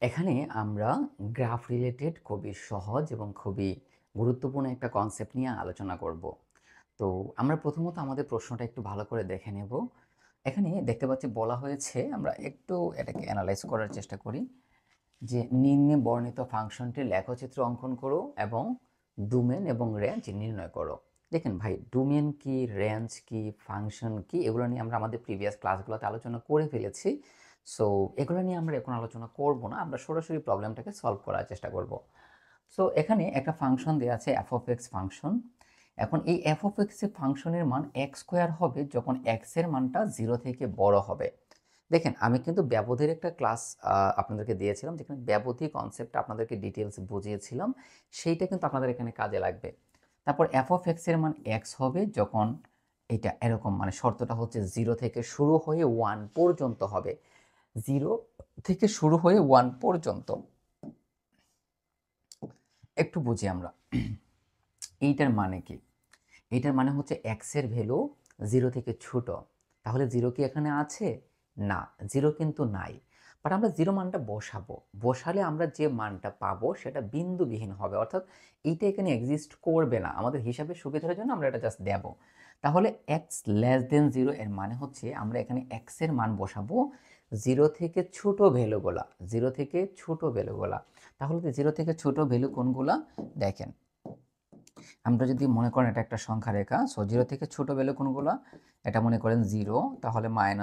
এখানে আমরা graph related খুবই সহজ এবং খুবই গুরুত্বপূর্ণ একটা কনসেপ্ট নিয়ে আলোচনা করব। তো আমরা প্রথমত আমাদের প্রশ্নটা একটু ভালো করে দেখে নেব। এখানে দেখতে পাচ্ছি বলা হয়েছে, আমরা একটু এটাকে অ্যানালাইজ করার চেষ্টা করি যে নিম্নে বর্ণিত ফাংশনটির লেখচিত্র অঙ্কন করো এবং ডোমেন এবং রেঞ্জ নির্ণয় করো। দেখেন ভাই, ডোমেন কি, রেঞ্জ কি, ফাংশন কি, এগুলো নিয়ে আমরা আমাদের প্রিভিয়াস ক্লাসগুলোতে আলোচনা করে ফেলেছি। সো এগুলো নিয়ে আমরা এখন আলোচনা করব না, আমরা সরাসরি প্রবলেমটাকে সলভ করার চেষ্টা করব। সো এখানে একটা ফাংশন দেওয়া আছে এফ অফ এক্স ফাংশন। এখন এই এফ অফ এক্স এর ফাংশনের মান এক্স স্কোয়ার হবে যখন এক্স এর মানটা 0 থেকে বড় হবে। দেখেন, আমি কিন্তু ব্যবধির একটা ক্লাস আপনাদেরকে দিয়েছিলাম, যেখানে ব্যবধি কনসেপ্টটা আপনাদেরকে ডিটেলস বুঝিয়েছিলাম। সেইটা কিন্তু আপনাদের এখানে কাজে লাগবে। তারপর এফ অফ এক্স এর মান এক্স হবে যখন এটা এরকম, মানে শর্তটা হচ্ছে 0 থেকে শুরু হয়ে 1 পর্যন্ত হবে। 0 থেকে শুরু হয়ে 1 পর্যন্ত। একটু বুঝি আমরা এইটার মানে কি। এইটার মানে হচ্ছে এক্স এর ভ্যালু 0 থেকে ছোট। তাহলে 0 কি এখানে আছে? না, 0 কিন্তু নাই। বাট আমরা 0 মানটা বসাবো, বসালে আমরা যে মানটা পাবো সেটা বিন্দুবিহীন হবে, অর্থাৎ এইটা এখানে এক্সিস্ট করবে না। আমাদের হিসাবের সুবিধার জন্য আমরা এটা জাস্ট দেব। তাহলে এক্স লেস দেন 0 এর মানে হচ্ছে আমরা এখানে এক্স এর মান বসাবো 0 থেকে ছোট ভ্যালুগুলা, 0 থেকে ছোট ভ্যালুগুলা। তাহলে 0 থেকে ছোট ভ্যালু কোনগুলা? দেখেন, আমরা যদি মনে করেন এটা একটা সংখ্যা রেখা, সো 0 থেকে ছোট ভ্যালু কোনগুলো? এটা মনে করেন 0, তাহলে -1,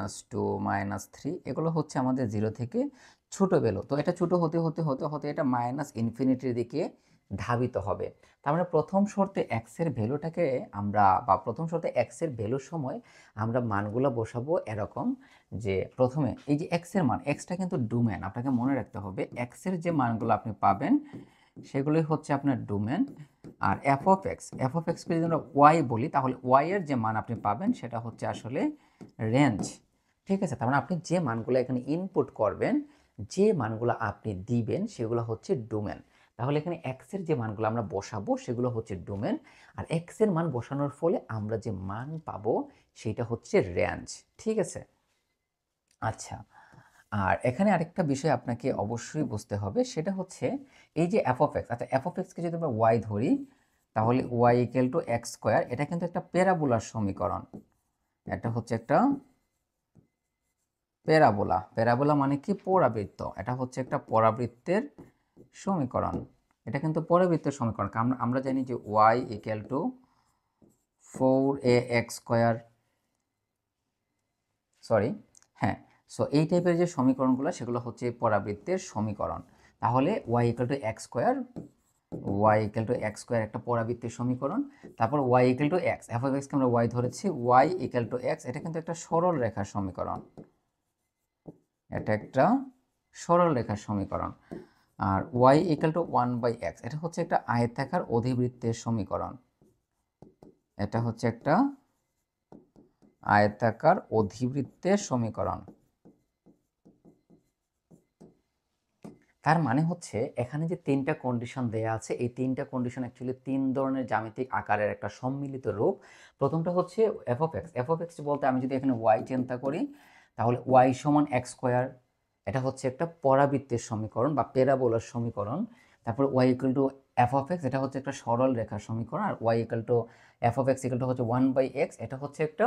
-2, -3, এগুলো হচ্ছে আমাদের 0 থেকে ছোট ভ্যালু। তো এটা ছোট হতে হতে হতে হতে এটা মাইনাস ইনফিনিটির দিকে ধাবিত হবে। তার মানে প্রথম শর্তে এক্স এর ভ্যালুটাকে আমরা, বা প্রথম শর্তে এক্স এর ভ্যালুর সময় আমরা মানগুলো বসাবো এরকম, যে প্রথমে এই যে এক্স এর মান, এক্সটা কিন্তু ডোমেন, আপনাকে মনে রাখতে হবে এক্স এর যে মানগুলো আপনি পাবেন সেগুলোই হচ্ছে আপনার ডোমেন। আর এফ অফ এক্সকে যদি আমরা ওয়াই বলি, তাহলে ওয়াই এর যে মান আপনি পাবেন সেটা হচ্ছে আসলে রেঞ্জ। ঠিক আছে, তার মানে আপনি যে মানগুলো এখানে ইনপুট করবেন, যে মানগুলো আপনি দিবেন সেগুলো হচ্ছে ডোমেন। তাহলে এখানে এক্স এর যে মানগুলো আমরা বসাবো সেগুলো হচ্ছে ডোমেন, আর এক্স এর মান বসানোর ফলে আমরা যে মান পাবো সেটা হচ্ছে রেঞ্জ। ঠিক আছে, আচ্ছা। আর এখানে আরেকটা বিষয় আপনাকে অবশ্যই বুঝতে হবে, সেটা হচ্ছে এই যে এফ অফ এক্স, আচ্ছা এফ অফ এক্সকে যদি আমরা ওয়াই ধরি, তাহলে Y equal to x square, এটা কিন্তু একটা প্যারাবোলার সমীকরণ। এটা হচ্ছে একটা প্যারাবোলা। প্যারাবোলা মানে কি? পরাবৃত্ত। এটা হচ্ছে একটা পরাবৃত্তের সমীকরণ। এটা কিন্তু পরাবৃত্তের সমীকরণ, কারণ আমরা জানি যে Y equal to 4ax square, sorry, হ্যাঁ। সো এই টাইপের যে সমীকরণগুলো সেগুলো হচ্ছে পরাবৃত্তের সমীকরণ। তাহলে Y equal to x square, Y equal to x square একটা পরাবৃত্তের সমীকরণ। তারপর Y equal to X, F of এক্সকে আমরা ওয়াই ধরেছি, ওয়াই ইকুয়াল টু এক্স, এটা কিন্তু একটা সরল রেখার সমীকরণ। এটা একটা সরল রেখার সমীকরণ। আর ওয়াই ইকুয়াল টু 1/x, এটা হচ্ছে একটা আয়তাকার অধিবৃত্তের সমীকরণ। এটা হচ্ছে একটা আয়তাকার অধিবৃত্তের সমীকরণ। তার মানে হচ্ছে এখানে যে 3টা কন্ডিশন দেয়া আছে, এই 3টা কন্ডিশন অ্যাকচুয়ালি 3 ধরনের জ্যামিতিক আকারের একটা সম্মিলিত রূপ। প্রথমটা হচ্ছে F of X. F of x বলতে আমি যদি এখানে ওয়াই চিন্তা করি, তাহলে ওয়াই সমান এক্স স্কোয়ার, এটা হচ্ছে একটা পরাবৃত্তের সমীকরণ বা প্যারাবোলার সমীকরণ। তারপর Y equal to F of X, এটা হচ্ছে একটা সরল রেখার সমীকরণ। আর Y equal to F of X equal to হচ্ছে 1/x, এটা হচ্ছে একটা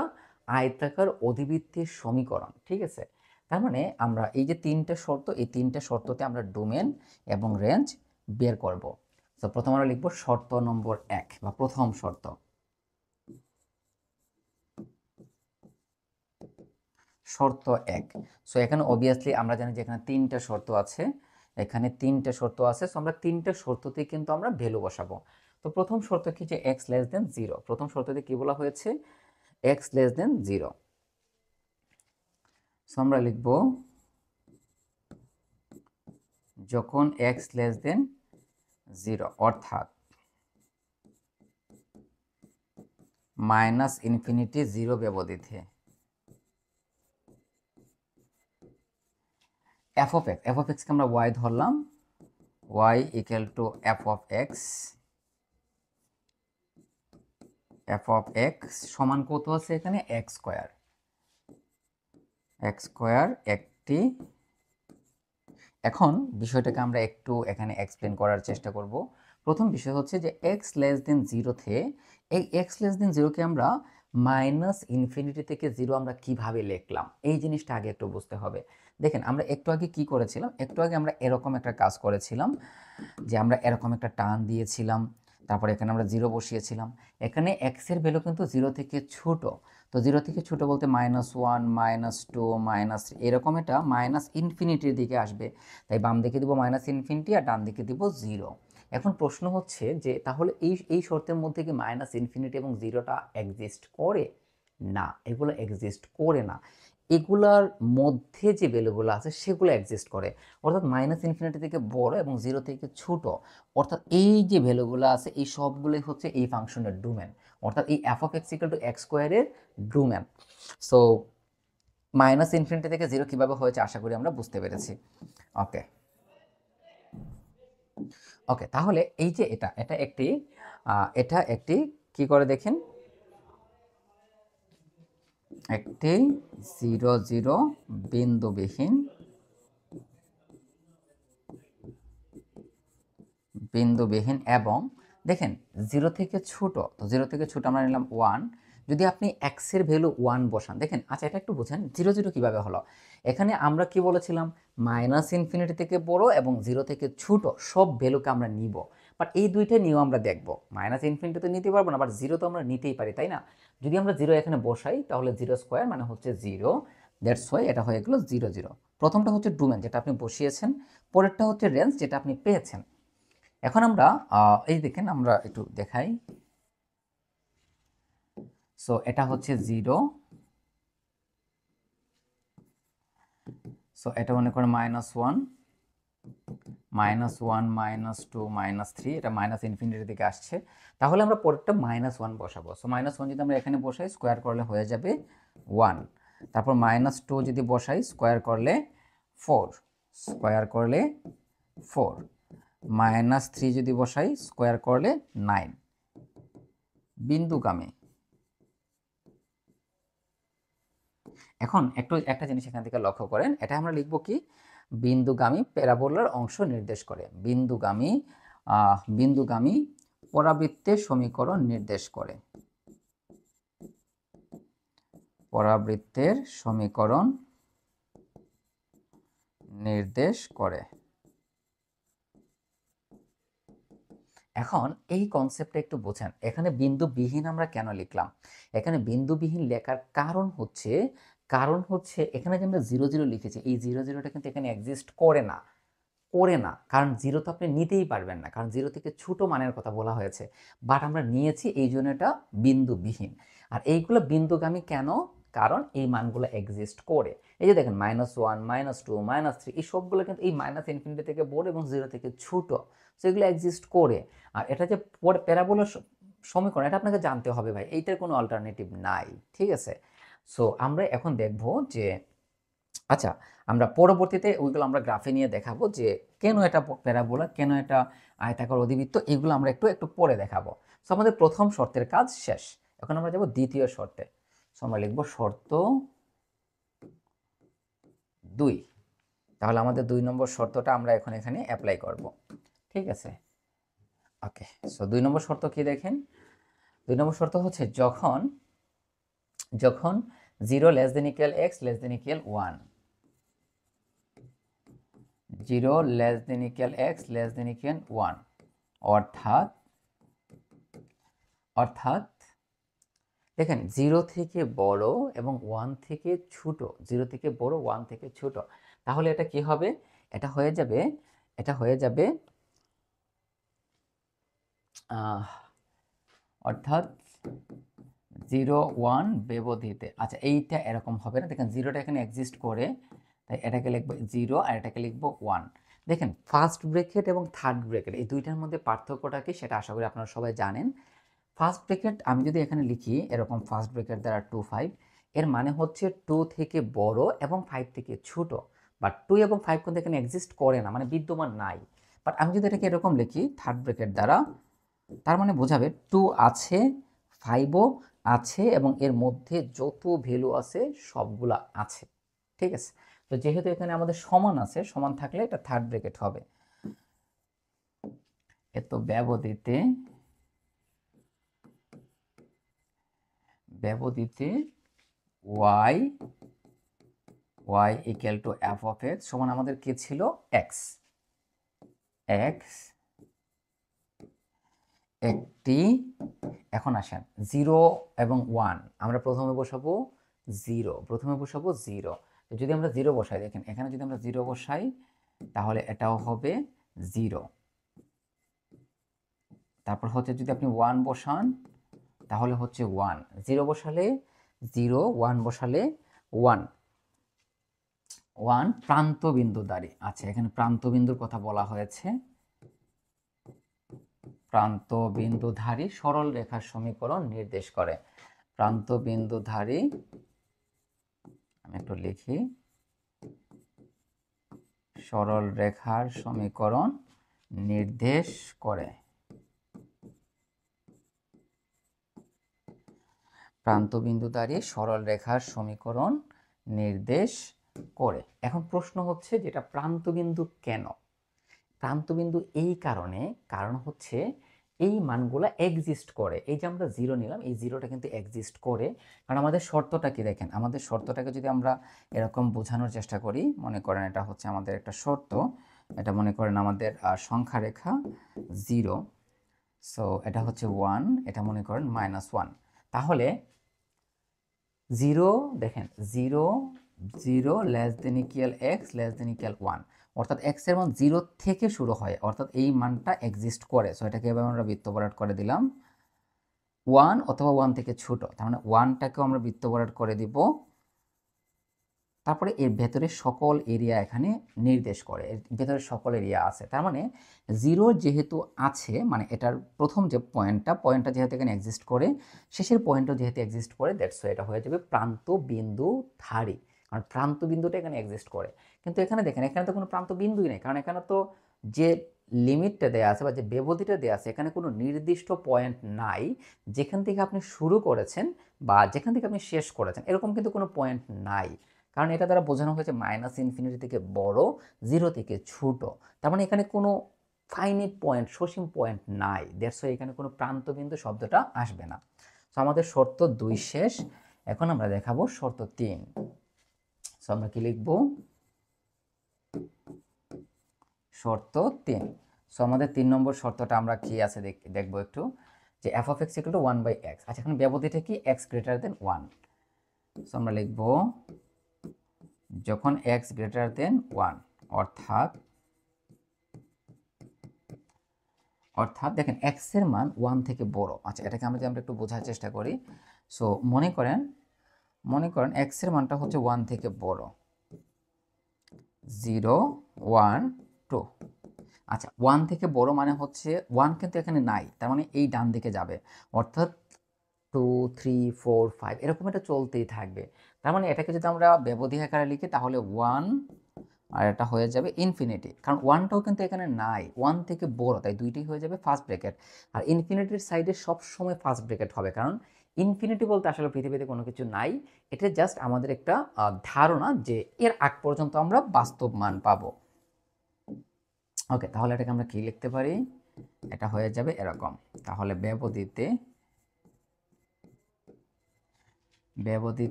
আয়তাকার অধিবৃত্তের সমীকরণ। ঠিক আছে, তার মানে আমরা এই যে 3টে শর্ত, এই 3টে শর্ততে আমরা ডোমেন এবং রেঞ্জ বের করব। তো প্রথম আমরা লিখব শর্ত নম্বর 1 বা প্রথম শর্ত। শর্ত 1। সো এখানে অবভিয়াসলি আমরা জানি যে এখানে 3টে শর্ত আছে, এখানে 3টে শর্ত আছে। সো আমরা 3টে শর্ততেই কিন্তু আমরা ভ্যালু বসাবো। তো প্রথম শর্ত কি? যে এক্স লেস দেন 0। প্রথম শর্ততে কি বলা হয়েছে? X less than 0। সো আমরা লিখব যখন এক্স লেস দেন 0, অর্থাৎ মাইনাস ইনফিনিটি 0 ব্যবধিতে F of X, F of এক্সকে আমরা ওয়াই ধরলাম, Y equal to F of X, F of X সমান কত আছে এখানে? X square. এক্স স্কোয়ার একটি এখন বিষয়টাকে আমরা একটু এখানে এক্সপ্লেন করার চেষ্টা করব। প্রথম বিষয় হচ্ছে যে এক্স লেস দেন জিরোতে এই এক্স লেস দেন জিরোকে আমরা মাইনাস ইনফিনিটি থেকে জিরো আমরা কিভাবে লিখলাম এই জিনিসটা আগে একটু বুঝতে হবে। দেখেন আমরা একটু আগে কি করেছিলাম, একটু আগে আমরা এরকম একটা কাজ করেছিলাম যে আমরা এরকম একটা টান দিয়েছিলাম, তারপরে এখানে আমরা জিরো বসিয়েছিলাম। এখানে এক্সের ভ্যালু কিন্তু জিরো থেকে ছোট, তো জিরো থেকে ছোট বলতে -1 -2 -3 এরকম এটা মাইনাস ইনফিনিটির দিকে আসবে, তাই বাম দিকে দিব মাইনাস ইনফিনিটি আর ডান দিকে দিব জিরো। এখন প্রশ্ন হচ্ছে যে তাহলে এই শর্তের মধ্যে কি মাইনাস ইনফিনিটি এবং জিরোটা এক্সিস্ট করে? না, এগুলো এক্সিস্ট করে না। এগুলার মধ্যে যে ভ্যালুগুলো আছে সেগুলো এক্সিস্ট করে, অর্থাৎ মাইনাস ইনফিনিটি থেকে বড় এবং জিরো থেকে ছোট, অর্থাৎ এই যে ভ্যালুগুলো আছে এই সবগুলোই হচ্ছে এই ফাংশনের ডোমেন, অর্থাৎ এই F of X equal to x স্কোয়ারের ডোমেন। সো মাইনাস ইনফিনিটি থেকে জিরো কীভাবে হয়েছে আশা করি আমরা বুঝতে পেরেছি। ওকে ওকে, তাহলে এই যে এটা এটা একটি এটা একটি কি করে দেখেন, একটি 0 0 বিন্দুবিহীন এবং দেখেন জিরো থেকে ছোট, তো জিরো থেকে ছোট আমরা নিলাম 1। যদি আপনি এক্সের ভ্যালু 1 বসান, দেখেন আচ্ছা এটা একটু বুঝেন জিরো জিরো কীভাবে হলো। এখানে আমরা কি বলেছিলাম, মাইনাস ইনফিনিটি থেকে বড় এবং জিরো থেকে ছোট সব ভ্যালুকে আমরা নিব, বাট এই দুইটা নিয়েও আমরা দেখব। মাইনাস ইনফিনিটি তো নিতে পারবো না, বাট জিরো তো আমরা নিতেই পারি, তাই না? যদি আমরা জিরো এখানে বসাই তাহলে জিরো স্কোয়ার মানে হচ্ছে জিরো, দ্যাটস ওয়াই এটা হয়ে গেলো জিরো জিরো। প্রথমটা হচ্ছে ডোমেন যেটা আপনি বসিয়েছেন, পরেরটা হচ্ছে রেঞ্জ যেটা আপনি পেয়েছেন। এখন আমরা এই দেখেন আমরা একটু দেখাই। সো এটা হচ্ছে জিরো, সো এটা মনে করেন -1 -1 -2 -3, এটা মাইনাস ইনফিনিটির দিকে আসছে, তাহলে আমরা পরেরটা -1 বসাবো। সো -1 যদি আমরা এখানে বসাই স্কোয়ার করলে হয়ে যাবে 1, তারপর -2 যদি বসাই স্কোয়ার করলে 4, স্কোয়ার করলে 4, -3 যদি বসাই স্কোয়ার করলে 9, বিন্দুগামী। এখন একটা জিনিস এখান থেকে লক্ষ্য করেন, এটা আমরা লিখব কি, বিন্দুগামী প্যারাবোলার অংশ নির্দেশ করে, বিন্দুগামী পরাবৃত্তের সমীকরণ নির্দেশ করে, পরাবৃত্তের সমীকরণ নির্দেশ করে। এখন এই কনসেপ্টটা একটু বোঝেন, এখানে বিন্দুবিহীন আমরা কেন লিখলাম? এখানে বিন্দুবিহীন লেখার কারণ হচ্ছে এখানে যে আমরা জিরো জিরো লিখেছি এই জিরো জিরোটা কিন্তু এখানে এক্সিস্ট করে না, কারণ জিরো তো আপনি নিতেই পারবেন না, কারণ জিরো থেকে ছোট মানের কথা বলা হয়েছে, বাট আমরা নিয়েছি এই জন্য এটা বিন্দুবিহীন। আর এইগুলো বিন্দুগামী কেন? কারণ এই মানগুলো এক্সিস্ট করে। এই যে দেখেন -1 -2 -3 এই সবগুলো কিন্তু এই মাইনাস ইনফিনিটি থেকে বড় এবং জিরো থেকে ছোট, সেগুলো এক্সিস্ট করে। আর এটা যে প্যারাবোলার সমীকরণ এটা আপনাকে জানতে হবে ভাই, এইটার কোনো অল্টারনেটিভ নাই, ঠিক আছে? সো আমরা এখন দেখব যে আচ্ছা আমরা পরবর্তীতে ওইগুলো আমরা গ্রাফে নিয়ে দেখাবো যে কেন এটা প্যারাবোলা, কেন এটা আয়তাকার অধিবৃত্ত, এগুলো আমরা একটু একটু পরে দেখাবো। সো আমাদের প্রথম শর্তের কাজ শেষ, এখন আমরা যাব দ্বিতীয় শর্তে। সো আমরা লিখব শর্ত 2, তাহলে আমাদের 2 নম্বর শর্তটা আমরা এখন এখানে অ্যাপ্লাই করব, ঠিক আছে? ওকে, সো 2 নম্বর শর্ত কি দেখেন, 2 নম্বর শর্ত হচ্ছে যখন 0 less than equal x less than equal 1, 0 less than equal x less than equal 1, অর্থাৎ দেখেন 0 থেকে বড় এবং 1 থেকে ছোট, 0 থেকে বড় 1 থেকে ছোট, তাহলে এটা কি হবে? এটা হয়ে যাবে অর্থাৎ 0 1 ব্যবধিতে। আচ্ছা এইটা এরকম হবে না, দেখেন জিরোটা এখানে এক্সিস্ট করে, তাই এটাকে লিখবো 0 আর এটাকে লিখবো 1। দেখেন ফার্স্ট ব্র্যাকেট এবং থার্ড ব্র্যাকেট এই দুইটার মধ্যে পার্থক্যটা কি সেটা আশা করি আপনারা সবাই জানেন। ফার্স্ট ব্র্যাকেট আমি যদি এখানে লিখি এরকম ফার্স্ট ব্র্যাকেট দ্বারা 2 5, এর মানে হচ্ছে 2 থেকে বড় এবং 5 থেকে ছোট, বাট 2 এবং 5 কিন্তু এখানে এক্সিস্ট করে না, মানে বিদ্যমান নাই। বাট আমি যদি এটাকে এরকম লিখি থার্ড ব্র্যাকেট দ্বারা, তার মানে বোঝাবে 2 আছে, 5ও আছে এবং এর মধ্যে যত ভ্যালু আছে সবগুলা আছে, ঠিক আছে? তো তো যেহেতু এখানে আমাদের সমান আছে, সমান থাকলে এটা থার্ড ব্র্যাকেট হবে। এত ব্যবধিতে y equal to F of X সমান আমাদের কি ছিল, এক্স। একটি, এখন আসেন 0 এবং 1 আমরা প্রথমে বসাবো 0। যদি আমরা 0 বসাই, দেখেন এখানে যদি আমরা 0 বসাই তাহলে এটাও হবে 0। তারপর হচ্ছে যদি আপনি 1 বসান তাহলে হচ্ছে 1, 0 বসালে 0, 1 বসালে 1। 1 প্রান্ত বিন্দু দ্বারি। আচ্ছা, এখানে প্রান্ত বিন্দুর কথা বলা হয়েছে। প্রান্ত বিন্দুধারী সরল রেখার সমীকরণ নির্দেশ করে। প্রান্ত বিন্দুধারী, আমি একটু লিখি, সরল রেখার সমীকরণ নির্দেশ করে। প্রান্ত বিন্দুধারী সরল রেখার সমীকরণ নির্দেশ করে। এখন প্রশ্ন হচ্ছে যেটা প্রান্তবিন্দু কেন? প্রান্তবিন্দু এই কারণ হচ্ছে এই মানগুলো এক্সিস্ট করে। এই যে আমরা 0 নিলাম, এই 0টা কিন্তু এক্সিস্ট করে, কারণ আমাদের শর্তটা কি দেখেন, আমাদের শর্তটাকে যদি আমরা এরকম বোঝানোর চেষ্টা করি, মনে করেন এটা হচ্ছে আমাদের একটা শর্ত, এটা মনে করেন আমাদের সংখ্যা রেখা 0, সো এটা হচ্ছে 1, এটা মনে করেন -1। তাহলে 0, দেখেন 0 less than equal x less than equal 1, অর্থাৎ এক্স এর মান 0 থেকে শুরু হয়, অর্থাৎ এই মানটা এক্সিস্ট করে। সো এটাকে এভাবে আমরা বৃত্ত ভরাট করে দিলাম 1 অথবা 1 থেকে ছোট, তার মানে 1টাকেও আমরা বৃত্ত ভরাট করে দিব। তারপরে এর ভেতরে সকল এরিয়া এখানে নির্দেশ করে, এর ভেতরে সকল এরিয়া আছে। তার মানে 0 যেহেতু আছে, মানে এটার প্রথম যে পয়েন্টটা যেহেতু এখানে এক্সিস্ট করে, শেষের পয়েন্টও যেহেতু এক্সিস্ট করে, দ্যাটস ওয়াই এটা হয়ে যাবে প্রান্ত বিন্দু ধারী, কারণ প্রান্ত বিন্দুটা এখানে এক্সিস্ট করে। কিন্তু এখানে দেখেন, এখানে তো কোনো প্রান্ত বিন্দুই নেই, কারণ এখানে তো যে লিমিটটা দেওয়া আছে বা যে ব্যবধিটা দেওয়া আছে, এখানে কোনো নির্দিষ্ট পয়েন্ট নাই যেখান থেকে আপনি শুরু করেছেন বা যেখান থেকে আপনি শেষ করেছেন, এরকম কিন্তু কোনো পয়েন্ট নাই। কারণ এটা দ্বারা বোঝানো হয়েছে -ইনফিনিটি থেকে বড়, 0 থেকে ছোট। তার মানে এখানে কোনো ফাইনাইট পয়েন্ট, সসীম পয়েন্ট নাই, দ্যাটস ওয়াই এখানে কোনো প্রান্তবিন্দু শব্দটা আসবে না। সো আমাদের শর্ত 2 শেষ। এখন আমরা দেখাবো শর্ত 3। সো আমরা কি লিখব, শর্ত 3। সো আমাদের 3 নম্বর শর্তটা আমরা কি আছে দেখবো একটু, যে f of x equal to 1/x। আচ্ছা, এখন ব্যবধিটা কি, x greater than 1। সো আমরা লিখব যখন x greater than 1, অর্থাৎ দেখেন x এর মান 1 থেকে বড়। আচ্ছা, এটাকে আমরা একটু বোঝার চেষ্টা করি। সো মনে করেন x এর মানটা হচ্ছে 1 থেকে বড়, 0, 1, 2। আচ্ছা, 1 থেকে বড় মানে হচ্ছে 1 কিন্তু এখানে নাই, তার মানে এই ডান দিকে যাবে, অর্থাৎ 2, 3, 4, 5 এরকম এটা চলতেই থাকবে। তার মানে এটাকে যদি আমরা ব্যবধি আকারে লিখি তাহলে 1 আর এটা হয়ে যাবে ইনফিনিটি, কারণ 1টাও কিন্তু এখানে নাই, 1 থেকে বড়, তাই দুইটাই হয়ে যাবে ফার্স্ট ব্র্যাকেট। আর ইনফিনিটির সাইডে সবসময় ফার্স্ট ব্র্যাকেট হবে, কারণ ইনফিনিটি বলতে আসলে পৃথিবীতে কোনো কিছু নাই, এটা জাস্ট আমাদের একটা ধারণা যে এর আগ পর্যন্ত আমরা বাস্তব মান পাবো। ওকে, তাহলে এটাকে আমরা কি লিখতে পারি, এটা হয়ে যাবে এরকম। তাহলে ব্যবধিতে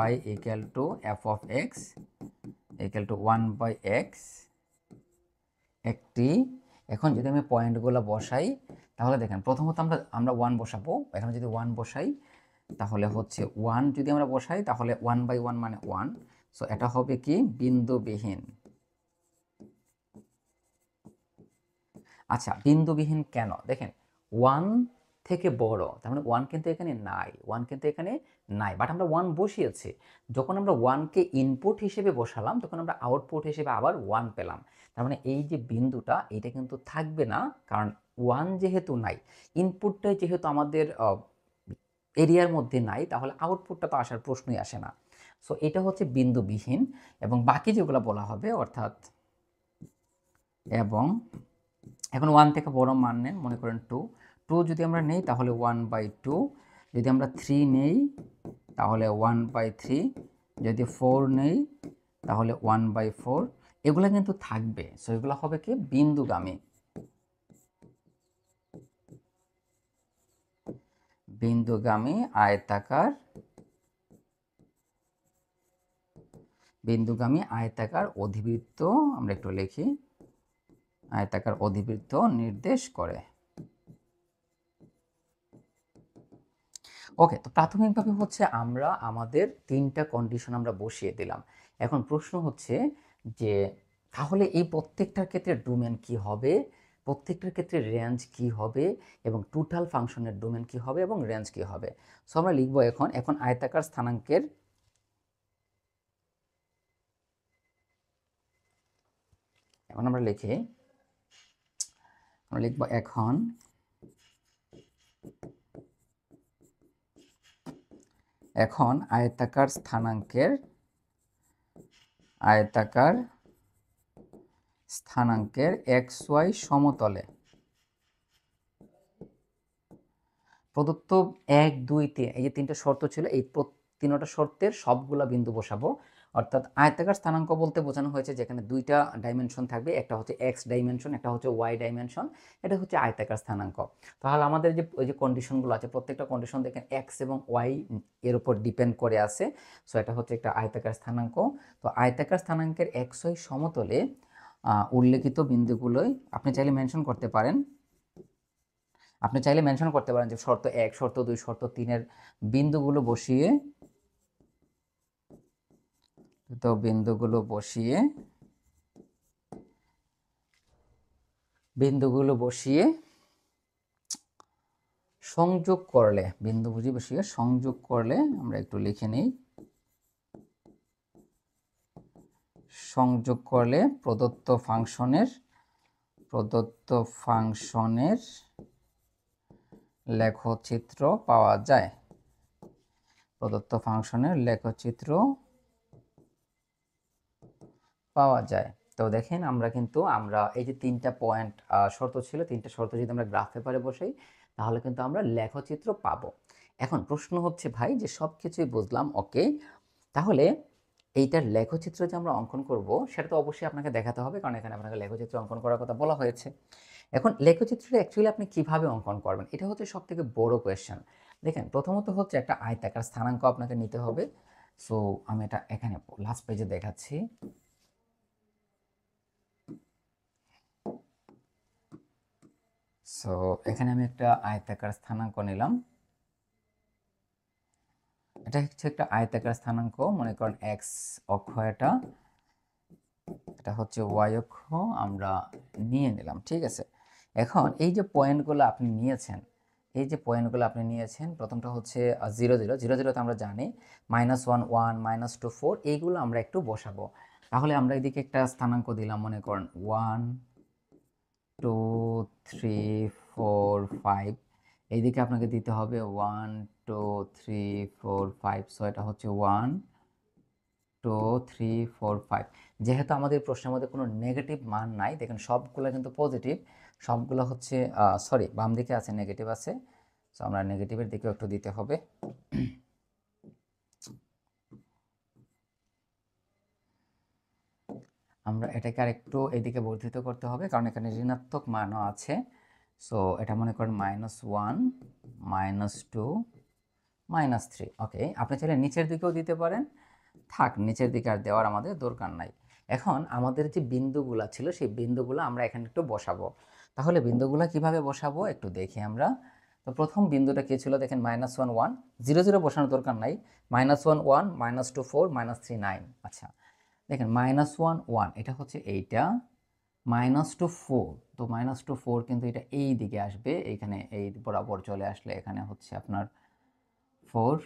y equal to f of x equal টু 1/x একটি। এখন যদি আমি পয়েন্টগুলো বসাই তাহলে দেখেন, প্রথমত আমরা 1 বসাবো, এখানে যদি 1 বসাই তাহলে হচ্ছে 1 যদি আমরা বসাই তাহলে 1/1 মানে 1। সো এটা হবে কি, বিন্দুবিহীন। আচ্ছা, বিন্দুবিহীন কেন, দেখেন 1 থেকে বড়, তার মানে 1 কিন্তু এখানে নাই, বাট আমরা 1 বসিয়েছি। যখন আমরা 1কে ইনপুট হিসেবে বসালাম তখন আমরা আউটপুট হিসেবে আবার 1 পেলাম। তার মানে এই যে বিন্দুটা, এটা কিন্তু থাকবে না, কারণ 1 যেহেতু নাই, ইনপুটটাই যেহেতু আমাদের এরিয়ার মধ্যে নাই, তাহলে আউটপুটটা তো আসার প্রশ্নই আসে না। সো এটা হচ্ছে বিন্দুবিহীন। এবং বাকি যেগুলো বলা হবে, অর্থাৎ এবং এখন 1 থেকে বড় মান নেন, মনে করেন 2 যদি আমরা নেই তাহলে 1/2, যদি আমরা 3 নেই তাহলে 1/3, যদি 4 নেই তাহলে 1/4 এগুলা কিন্তু থাকবে। সো এগুলো হবে কি বিন্দুগামী, বিন্দুগামী আয়তাকার, বিন্দুগামী আয়তাকার অধিবৃত্ত, আমরা একটু লিখি, আয়তাকার অধিবৃত্ত নির্দেশ করে। ওকে, তো প্রাথমিকভাবে হচ্ছে আমরা আমাদের 3টা কন্ডিশন আমরা বসিয়ে দিলাম। এখন প্রশ্ন হচ্ছে যে তাহলে এই প্রত্যেকটার ক্ষেত্রে ডোমেন কি হবে, প্রত্যেকটার ক্ষেত্রে রেঞ্জ কি হবে, এবং টোটাল ফাংশনের ডোমেন কি হবে এবং রেঞ্জ কি হবে। সো আমরা লিখবো এখন আয়তাকার স্থানাঙ্কের, এখন আমরা লিখবো এখন আয়তাকার স্থানাঙ্কের XY সমতলে প্রদত্ত 1 2 3 এই যে 3টা শর্ত ছিল, এই 3টা শর্তের সবগুলা বিন্দু বসাবো। অর্থাৎ আয়তাকার স্থানাঙ্ক বলতে বোঝানো হয়েছে যেখানে 2টা ডাইমেনশন থাকবে, একটা হচ্ছে এক্স ডাইমেনশন, একটা হচ্ছে ওয়াই ডাইমেনশন, এটা হচ্ছে আয়তাকার স্থানাঙ্ক। তাহলে আমাদের যে ওই যে কন্ডিশনগুলো আছে, প্রত্যেকটা কন্ডিশন দেখেন এক্স এবং ওয়াই এর উপর ডিপেন্ড করে আছে। সো এটা হচ্ছে একটা আয়তাকার স্থানাঙ্ক। তো আয়তাকার স্থানাঙ্কের XY সমতলে উল্লেখিত বিন্দুগুলোই আপনি চাইলে মেনশন করতে পারেন, যে শর্ত 1, শর্ত 2, শর্ত 3 এর বিন্দুগুলো বসিয়ে, তো বিন্দুগুলো বসিয়ে সংযোগ করলে, বিন্দু বসিয়ে সংযোগ করলে, আমরা একটু লিখে নিই, সংযোগ করলে প্রদত্ত ফাংশনের লেখচিত্র পাওয়া যায়, প্রদত্ত ফাংশনের লেখচিত্র পাওয়া যায়। তো দেখেন আমরা এই যে 3টা পয়েন্ট শর্ত ছিল, 3টা শর্ত যদি আমরা গ্রাফ পেপারে বসাই তাহলে কিন্তু আমরা লেখচিত্র পাবো। এখন প্রশ্ন হচ্ছে ভাই যে সব কিছুই বুঝলাম, ওকে, তাহলে এইটার লেখচিত্র যে আমরা অঙ্কন করব সেটা তো অবশ্যই আপনাকে দেখাতে হবে, কারণ এখানে আপনাকে লেখচিত্র অঙ্কন করার কথা বলা হয়েছে। এখন লেখচিত্রটা অ্যাকচুয়ালি আপনি কিভাবে অঙ্কন করবেন, এটা হচ্ছে সবথেকে বড় কোয়েশ্চেন। দেখেন প্রথমত হচ্ছে একটা আয়তাকার স্থানাঙ্ক আপনাকে নিতে হবে। সো আমি এটা এখানে লাস্ট পেজে দেখাচ্ছি। সো এখানে আমি একটা আয়তাকার স্থানাঙ্ক নিলাম, এটা হচ্ছে একটা আয়তাকার স্থানাঙ্ক, মনে করেন এক্স অক্ষ, এটা হচ্ছে ওয়াই অক্ষ আমরা নিয়ে নিলাম, ঠিক আছে। এখন এই যে পয়েন্টগুলো আপনি নিয়েছেন, প্রথমটা হচ্ছে 0 0 0 0 তো আমরা জানি, -1 1 -2 4, এইগুলো আমরা একটু বসাবো। তাহলে আমরা এদিকে একটা স্থানাঙ্ক দিলাম, মনে করেন 1 2 3 4 5, এইদিকে আপনাকে দিতে হবে 1 2 3 4 5। সো এটা হচ্ছে 1 2 3 4 5। যেহেতু আমাদের প্রশ্নের মধ্যে কোনো নেগেটিভ মান নাই, দেখেন সবগুলো কিন্তু পজিটিভ, সবগুলো হচ্ছে সরি বাম দিকে আছে নেগেটিভ আছে, সো আমরা নেগেটিভের দিকেও একটু দিতে হবে। আমরা এটাকে আর একটু এদিকে বর্ধিত করতে হবে, কারণ এখানে ঋণাত্মক মানও আছে। সো এটা মনে করেন -1 -2 -3। ওকে, আপনি চাইলে নিচের দিকেও দিতে পারেন, থাক নিচের দিকে আর দেওয়ার আমাদের দরকার নাই। এখন আমাদের যে বিন্দুগুলা ছিল সেই বিন্দুগুলো আমরা এখানে একটু বসাবো। তাহলে বিন্দুগুলো কিভাবে বসাবো একটু দেখি আমরা। তো প্রথম বিন্দুটা কি ছিল দেখেন, -1 1, 0 0 বসানোর দরকার নাই, -1 1 -2 4 -3 9। আচ্ছা দেখেন -1 1 এটা হচ্ছে এইটা, -2 4, তো -2 4 কিন্তু এটা এই দিকে আসবে, এইখানে এই বরাবর চলে আসলে এখানে হচ্ছে আপনার 4,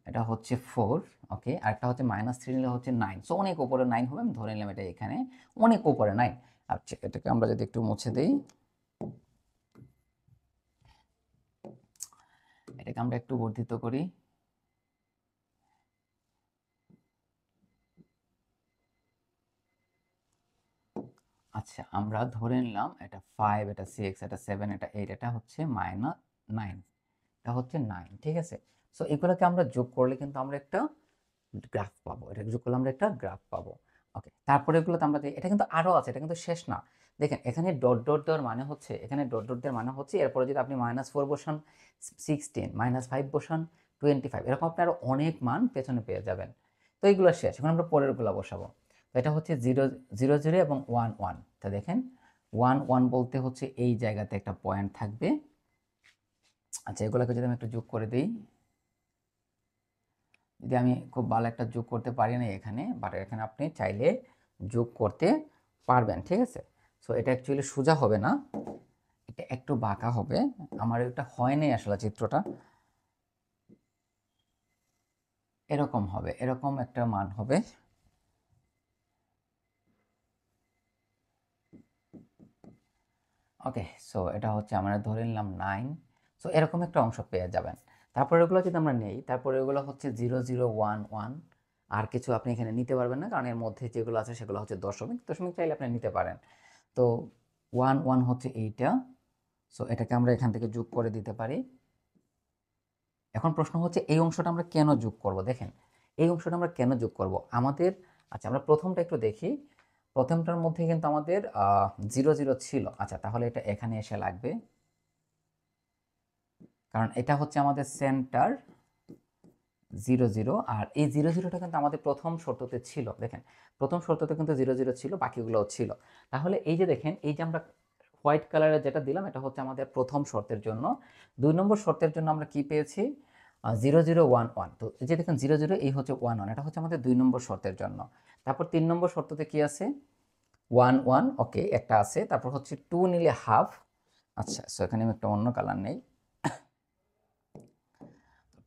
এটা হচ্ছে 4। ওকে, আরেকটা হচ্ছে -3 নিলে হচ্ছে 9। সো অনেক উপরে 9 হবে, আমি ধরে নিলাম এটা এখানে অনেক উপরে 9। আচ্ছা এটাকে আমরা যদি একটু মুছে দিই, এটাকে আমরা একটু বর্ধিত করি। আচ্ছা আমরা ধরে নিলাম এটা 5, এটা 6, এটা 7, এটা 8, এটা হচ্ছে -9, এটা হচ্ছে 9, ঠিক আছে। সো এগুলোকে আমরা যোগ করলে কিন্তু আমরা একটা গ্রাফ পাবো, এটা যোগ করলে আমরা একটা গ্রাফ পাবো। ওকে, তারপরে এগুলোতে আমরা এটা কিন্তু আরও আছে, এটা কিন্তু শেষ না। দেখেন এখানে ডট ডট দেওয়ার মানে হচ্ছে, এখানে ডট ডট দেওয়ার মানে হচ্ছে এরপরে যদি আপনি -4 বসান 16, -5 বসান 25, এরকম আপনি আরও অনেক মান পেছনে পেয়ে যাবেন। তো এইগুলো শেষ, এখন আমরা পরেরগুলো বসাবো। তো এটা হচ্ছে 0 0 0 এবং 1 1। তো দেখেন 1 1 বলতে হচ্ছে এই জায়গাতে একটা পয়েন্ট থাকবে। আচ্ছা, এগুলোকে যদি আমি একটু যোগ করে দিই, যদি আমি খুব ভালো একটা যোগ করতে পারি না এখানে, বাট এখানে আপনি চাইলে যোগ করতে পারবেন, ঠিক আছে। সো এটা অ্যাকচুয়ালি সোজা হবে না, এটা একটু বাঁকা হবে। আমার এটা হয় নাই আসলে চিত্রটা, এরকম হবে, এরকম একটা মান হবে। ওকে, সো এটা হচ্ছে আমরা ধরে নিলাম 9। সো এরকম একটা অংশ পেয়ে যাবেন। তারপরে এগুলো যদি আমরা নেই, তারপরে এগুলো হচ্ছে 0 0 1 1। আর কিছু আপনি এখানে নিতে পারবেন না, কারণ এর মধ্যে যেগুলো আছে সেগুলো হচ্ছে দশমিক, দশমিক চাইলে আপনি নিতে পারেন। তো 1 1 হচ্ছে এইটা। সো এটাকে আমরা এখান থেকে যোগ করে দিতে পারি। এখন প্রশ্ন হচ্ছে এই অংশটা আমরা কেন যোগ করব। দেখেন এই অংশটা আমরা কেন যোগ করব আমাদের, আচ্ছা আমরা প্রথমটা একটু দেখি। প্রথমটার মধ্যে কিন্তু আমাদের 0 0 ছিল। আচ্ছা, তাহলে এটা এখানে এসে লাগবে, কারণ এটা হচ্ছে আমাদের সেন্টার 0 0। আর এই 0 0টা কিন্তু আমাদের প্রথম শর্ততে ছিল। দেখেন প্রথম শর্ততে কিন্তু 0 0 ছিল, বাকিগুলোও ছিল। তাহলে এই যে দেখেন, এই যে আমরা হোয়াইট কালারের যেটা দিলাম, এটা হচ্ছে আমাদের প্রথম শর্তের জন্য। 2 নম্বর শর্তের জন্য আমরা কি পেয়েছি? 0 0 1 1। তো এই যে দেখেন 0 0, এই হচ্ছে 1 1, এটা হচ্ছে আমাদের 2 নম্বর শর্তের জন্য। তারপর 3 নম্বর শর্ততে কি আছে? 1 1, ওকে একটা আছে। তারপর হচ্ছে 2 নিলে হাফ। আচ্ছা, সো এখানে আমি একটা অন্য কালার নেই।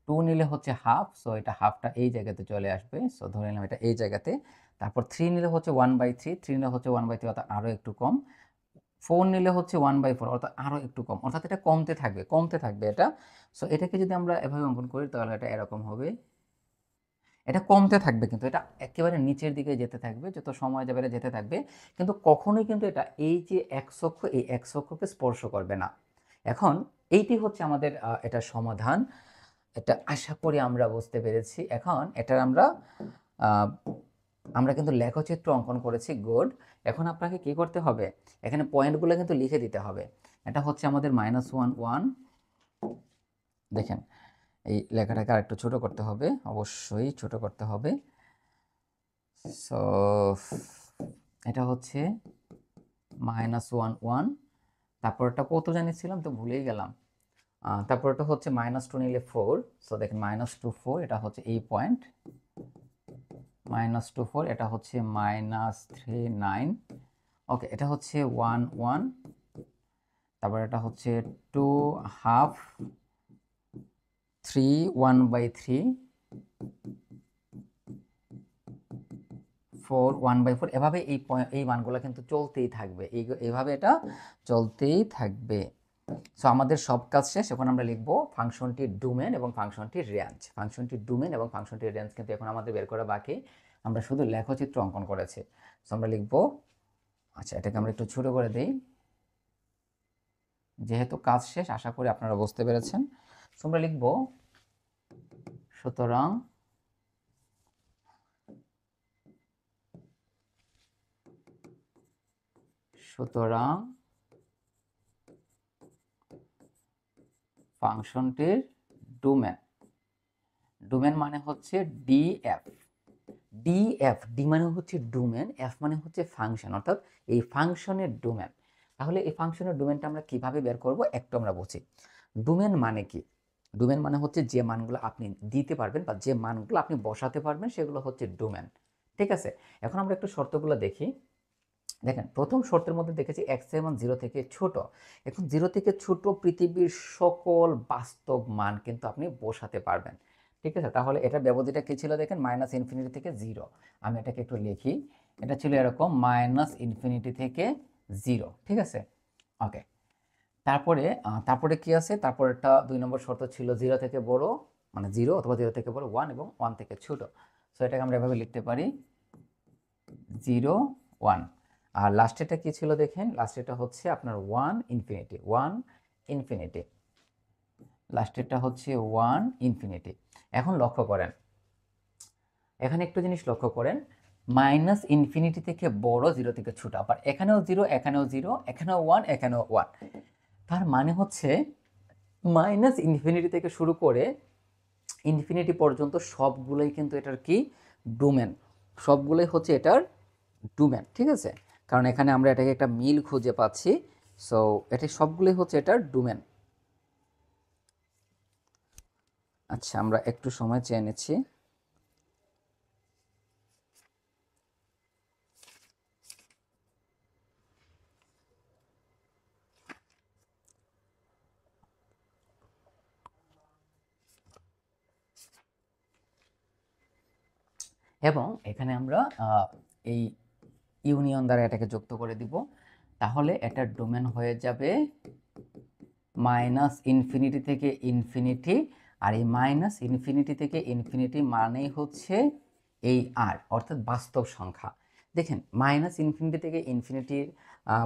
2 নিলে হচ্ছে হাফ, সো এটা হাফটা এই জায়গাতে চলে আসবে। সো ধরে নিলাম এটা এই জায়গাতে। তারপর 3 নিলে হচ্ছে 1/3, 3 নিলে হচ্ছে 1/3, অর্থাৎ আরও একটু কম। 4 নিলে হচ্ছে 1/4, অর্থাৎ আরও একটু কম, অর্থাৎ এটা কমতে থাকবে, কমতে থাকবে এটা। সো এটাকে যদি আমরা এভাবে অঙ্কন করি তাহলে এটা এরকম হবে। এটা কমতে থাকবে, কিন্তু এটা একেবারে নিচের দিকে যেতে থাকবে, যত সময় যাবে এটা যেতে থাকবে। কিন্তু কখনোই কিন্তু এটা এই যে এক্স অক্ষ, এই এক্স অক্ষকে স্পর্শ করবে না। এখন এইটি হচ্ছে আমাদের এটার সমাধান। এটা আশা করি আমরা বুঝতে পেরেছি। এখন এটার আমরা কিন্তু লেখচিত্র অঙ্কন করেছি, গুড। এখন আপনাকে কি করতে হবে? এখানে পয়েন্টগুলো কিন্তু লিখে দিতে হবে। এটা হচ্ছে আমাদের -1 1। দেখেন এই লেখাটাকে আর একটু ছোট করতে হবে, অবশ্যই ছোট করতে হবে। সো এটা হচ্ছে -1 1। তারপরটা কত জানিয়েছিলাম তো ভুলেই গেলাম। তারপরটা হচ্ছে -2 নিলে 4। সো দেখেন -2 4, এটা হচ্ছে এই পয়েন্ট। -2 4, এটা হচ্ছে -3 9। ওকে, এটা হচ্ছে 1 1। তারপর এটা হচ্ছে 2 হাফ, 3 1/3, 4 1/4। এভাবে এই মানগুলো কিন্তু চলতেই থাকবে, এইভাবে এটা চলতেই থাকবে। সো আমাদের সব কাজ শেষ। এখন আমরা লিখব ফাংশনটির ডোমেন এবং ফাংশনটির রেঞ্জ। ফাংশনটির ডোমেন এবং ফাংশনটির রেঞ্জ কিন্তু এখন আমাদের বের করা বাকি, আমরা শুধু লেখচিত্র অঙ্কন করেছি। সো আমরা লিখব, আচ্ছা এটাকে আমরা একটু ছোট করে দিই, যেহেতু কাজ শেষ আশা করি আপনারা বুঝতে পেরেছেন। সো আমরা লিখব, সুতরাং ফাংশনটির ডোমেন, ডোমেন মানে হচ্ছে ডিএফ। ডিএফ, ডি মানে হচ্ছে ডোমেন, এফ মানে হচ্ছে ফাংশন, অর্থাৎ এই ফাংশনের ডোমেন। তাহলে এই ফাংশনের ডোমেনটা আমরা কিভাবে বের করব একটু আমরা বুঝি। ডোমেন মানে কি? ডোমেন মানে হচ্ছে যে মানগুলো আপনি দিতে পারবেন বা যে মানগুলো আপনি বসাতে পারবেন সেগুলো হচ্ছে ডোমেন, ঠিক আছে। এখন আমরা একটু শর্তগুলো দেখি। দেখেন প্রথম শর্তের মধ্যে দেখেছি এক্স এর মান 0 থেকে ছোট। এখন 0 থেকে ছোট পৃথিবীর সকল বাস্তব মান কিন্তু আপনি বসাতে পারবেন, ঠিক আছে। তাহলে এটা ব্যবধিটা কি ছিল? দেখেন -∞ থেকে 0। আমি এটাকে একটু লিখি, এটা ছিল এরকম -∞ থেকে 0, ঠিক আছে। ওকে, তারপরে কি আছে? তারপরেরটা 2 নম্বর শর্ত ছিল 0 থেকে বড়, মানে 0 অথবা 0 থেকে বড় 1 এবং 1 থেকে ছোট। সো এটাকে আমরা এভাবে লিখতে পারি 0 1। আর লাস্টেরটা কি ছিল? দেখেন লাস্টেরটা হচ্ছে আপনার 1 ইনফিনিটি, 1 ইনফিনিটি, লাস্টেরটা হচ্ছে 1 ইনফিনিটি। এখন লক্ষ্য করেন এখানে একটু জিনিস লক্ষ্য করেন, মাইনাস ইনফিনিটি থেকে বড়, জিরো থেকে ছোট, আবার এখানেও জিরো, এখানেও জিরো, এখানেও ওয়ান, এখানেও ওয়ান। তার মানে হচ্ছে মাইনাস ইনফিনিটি থেকে শুরু করে ইনফিনিটি পর্যন্ত সবগুলোই কিন্তু এটার কি ডোমেন, সবগুলোই হচ্ছে এটার ডোমেন, ঠিক আছে? কারণ এখানে আমরা এটাকে একটা মিল খুঁজে পাচ্ছি, সো এটা সবগুলোই হচ্ছে এটার ডোমেন। আচ্ছা, আমরা একটু সময় চেয়ে নিচ্ছি। এবং এখানে আমরা এই ইউনিয়ন দ্বারা এটাকে যুক্ত করে দিব, তাহলে এটার ডোমেন হয়ে যাবে মাইনাস ইনফিনিটি থেকে ইনফিনিটি, আর এই মাইনাস ইনফিনিটি থেকে ইনফিনিটি মানেই হচ্ছে এই আর, অর্থাৎ বাস্তব সংখ্যা। দেখেন মাইনাস ইনফিনিটি থেকে ইনফিনিটির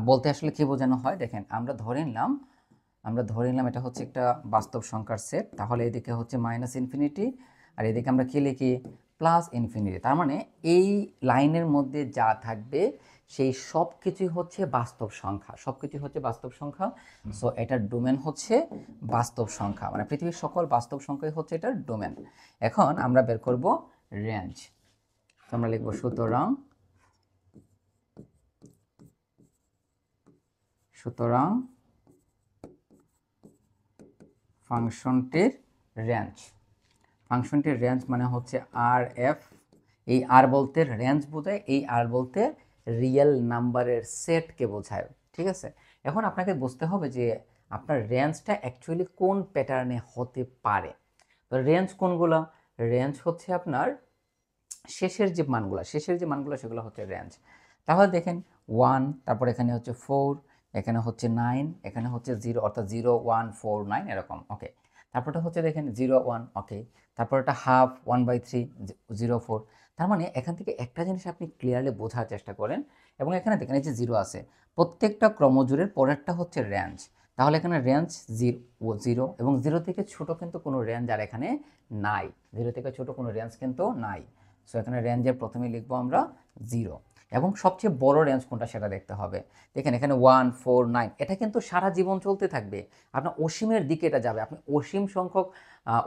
বলতে আসলে কি বোঝানো হয়, দেখেন আমরা ধরে নিলাম এটা হচ্ছে একটা বাস্তব সংখ্যার সেট, তাহলে এদিকে হচ্ছে মাইনাস ইনফিনিটি আর এদিকে আমরা কি লিখি প্লাস ইনফিনিটি। তার মানে এই লাইনের মধ্যে যা থাকবে সেই সব কিছুই হচ্ছে বাস্তব সংখ্যা, সব কিছুই হচ্ছে বাস্তব সংখ্যা। সো এটার ডোমেন হচ্ছে বাস্তব সংখ্যা, মানে পৃথিবীর সকল বাস্তব সংখ্যাই হচ্ছে এটার ডোমেন। এখন আমরা বের করব রেঞ্জ, আমরা লিখব সুতরাং ফাংশনটির রেঞ্জ মানে হচ্ছে আর এফ। এই আর বলতে রেঞ্জ বোঝায়, এই আর বলতে রিয়েল নাম্বারের সেটকে বোঝায়, ঠিক আছে? এখন আপনাকে বুঝতে হবে যে আপনার রেঞ্জটা অ্যাকচুয়ালি কোন প্যাটার্নে হতে পারে। তো রেঞ্জ কোনগুলো? রেঞ্জ হচ্ছে আপনার শেষের যে মানগুলো সেগুলো হচ্ছে রেঞ্জ। তাহলে দেখেন 1, তারপর এখানে হচ্ছে 4, এখানে হচ্ছে 9, এখানে হচ্ছে 0, অর্থাৎ 0 1 4 9 এরকম, ওকে। তারপরটা হচ্ছে দেখেন 0 1, ওকে। তারপর এটা হাফ 1/3 0 4। তার মানে এখান থেকে একটা জিনিস আপনি ক্লিয়ারলি বোঝার চেষ্টা করেন, এবং এখানে দেখেন এই যে 0 আছে, প্রত্যেকটা ক্রমজোড়ের পরেরটা হচ্ছে রেঞ্জ। তাহলে এখানে রেঞ্জ 0 এবং 0 থেকে ছোট কিন্তু কোনো রেঞ্জ আর এখানে নাই, 0 থেকে ছোট কোনো রেঞ্জ কিন্তু নাই। সো এখানে রেঞ্জের প্রথমে লিখবো আমরা 0, এবং সবচেয়ে বড় রেঞ্জ কোনটা সেটা দেখতে হবে। দেখেন এখানে 1 4 9, এটা কিন্তু সারা জীবন চলতে থাকবে, আপনার অসীমের দিকে এটা যাবে, আপনি অসীম সংখ্যক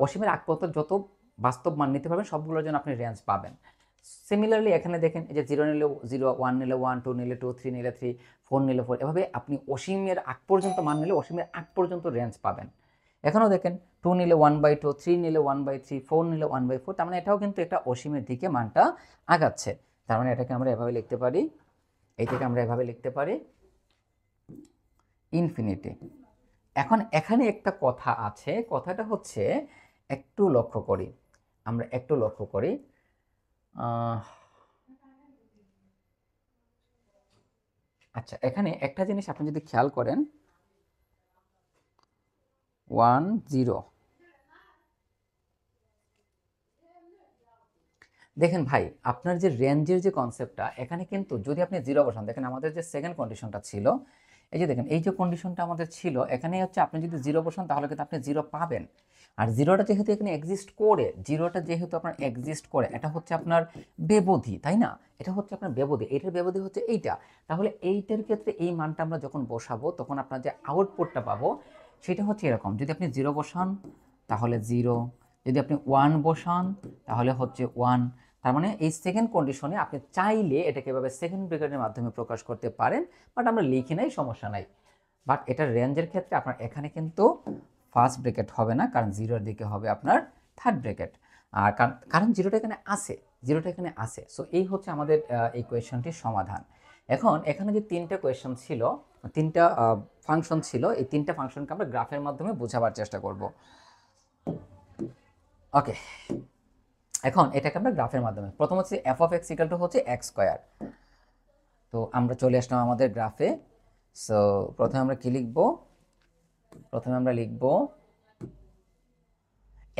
অসীমের আগ পর্যন্ত যত বাস্তব মান নিতে পারবেন সবগুলোর জন্য আপনি রেঞ্জ পাবেন। সিমিলারলি এখানে দেখেন এই যে 0 নিলে 0, 1 নিলে 1, 2 নিলে 2, 3 নিলে 3, 4 নিলে 4, এভাবে আপনি অসীমের আগ পর্যন্ত মান নিলে অসীমের আগ পর্যন্ত রেঞ্জ পাবেন। এখানেও দেখেন 2 নিলে 1/2, 3 নিলে 1/3, 4 নিলে 1/4, তার মানে এটাও কিন্তু একটা অসীমের দিকে মানটা আগাচ্ছে। তার মানে এটাকে আমরা এভাবে লিখতে পারি, এইটাকে আমরা এভাবে লিখতে পারি ইনফিনিটি। এখন এখানে একটা কথা আছে, কথাটা হচ্ছে একটু লক্ষ্য করি, আমরা একটু লক্ষ্য করি। আচ্ছা, এখানে একটা জিনিস আপনি যদি খেয়াল করেন 1 0, দেখেন ভাই আপনার যে রেঞ্জের যে কনসেপ্টটা, এখানে কিন্তু যদি আপনি 0 বসান, দেখেন আমাদের যে সেকেন্ড কন্ডিশনটা ছিল, এই যে দেখেন এই যে কন্ডিশনটা আমাদের ছিল, এখানে হচ্ছে আপনি যদি 0 বসান তাহলে কিন্তু আপনি 0 পাবেন। আর জিরোটা যেহেতু এখানে যেহেতু আপনার এক্সিস্ট করে, এটা হচ্ছে আপনার ব্যবধি, তাই না? এটা হচ্ছে আপনার ব্যবধি, এটার ব্যবধি হচ্ছে এইটা। তাহলে এইটার ক্ষেত্রে এই মানটা আমরা যখন বসাবো তখন আপনার যে আউটপুটটা পাবো সেটা হচ্ছে এরকম, যদি আপনি 0 বসান তাহলে 0, যদি আপনি 1 বসান তাহলে হচ্ছে 1। তার মানে এই সেকেন্ড কন্ডিশনে আপনি চাইলে এটাকে এভাবে সেকেন্ড ব্র্যাকেটের মাধ্যমে প্রকাশ করতে পারেন, বাট আমরা লিখি নাই, সমস্যা নাই। বাট এটার রেঞ্জের ক্ষেত্রে আপনার এখানে কিন্তু ফার্স্ট ব্র্যাকেট হবে না, কারণ 0-এর দিকে হবে আপনার থার্ড ব্র্যাকেট। আর কারণ জিরোটা এখানে আছে। সো এই হচ্ছে আমাদের এই কোয়েশনটির সমাধান। এখন এখানে যে তিনটা কোয়েশন ছিল, তিনটা ফাংশন ছিল, এই তিনটা ফাংশনকে আমরা গ্রাফের মাধ্যমে বোঝাবার চেষ্টা করব। ওকে, এখন এটাকে আমরা গ্রাফের মাধ্যমে, প্রথম হচ্ছে F of x equal to হচ্ছে এক্স স্কোয়ার। তো আমরা চলে আসলাম আমাদের গ্রাফে। সো প্রথমে আমরা কি লিখব? প্রথমে আমরা লিখব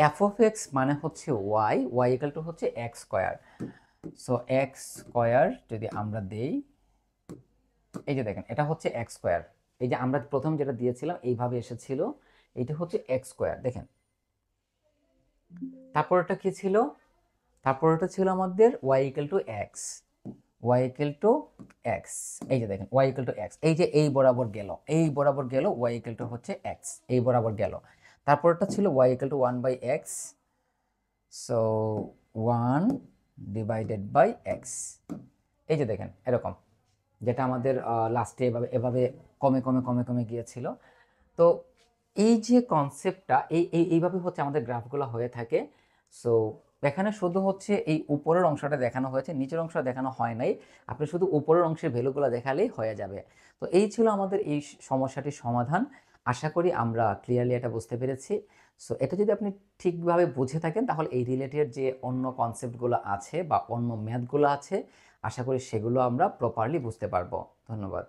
এফ অফ এক্স মানে হচ্ছে ওয়াই, ওয়াই ইকাল টু হচ্ছে x square. So x square যদি আমরা দেই, এই যে দেখেন এটা হচ্ছে এক্স স্কোয়ার, এই যে আমরা প্রথম যেটা দিয়েছিলাম এইভাবে এসেছিল, এইটা হচ্ছে এক্স স্কোয়ার। দেখেন তারপরটা কি ছিল? তারপরটা ছিল আমাদের y equal to x, y equal to x. এই যে দেখেন ওয়াই ইকুয়াল টু এক্স, এই যে এই বরাবর গেল, এই বরাবর গেল, ওয়াই ইকুয়াল টু হচ্ছে এক্স, এই বরাবর গেল। তারপরটা ছিল ওয়াই ইকুয়াল টু 1/x, so 1 divided by x. এই যে দেখেন এরকম, যেটা আমাদের লাস্টে এভাবে এভাবে কমে কমে কমে কমে গিয়েছিল। তো এই যে কনসেপ্টটা এইভাবে হচ্ছে আমাদের গ্রাফগুলো হয়ে থাকে। সো এখানে শুধু হচ্ছে এই উপরের অংশটা দেখানো হয়েছে, নিচের অংশটা দেখানো হয় নাই। আপনি শুধু উপরের অংশের ভ্যালুগুলো দেখালেই হয়ে যাবে। তো এই ছিল আমাদের এই সমস্যাটির সমাধান। আশা করি আমরা ক্লিয়ারলি এটা বুঝতে পেরেছি। সো এটা যদি আপনি ঠিকভাবে বুঝে থাকেন তাহলে এই রিলেটেড যে অন্য কনসেপ্টগুলো আছে বা অন্য ম্যাথগুলো আছে, আশা করি সেগুলো আমরা প্রপারলি বুঝতে পারবো। ধন্যবাদ।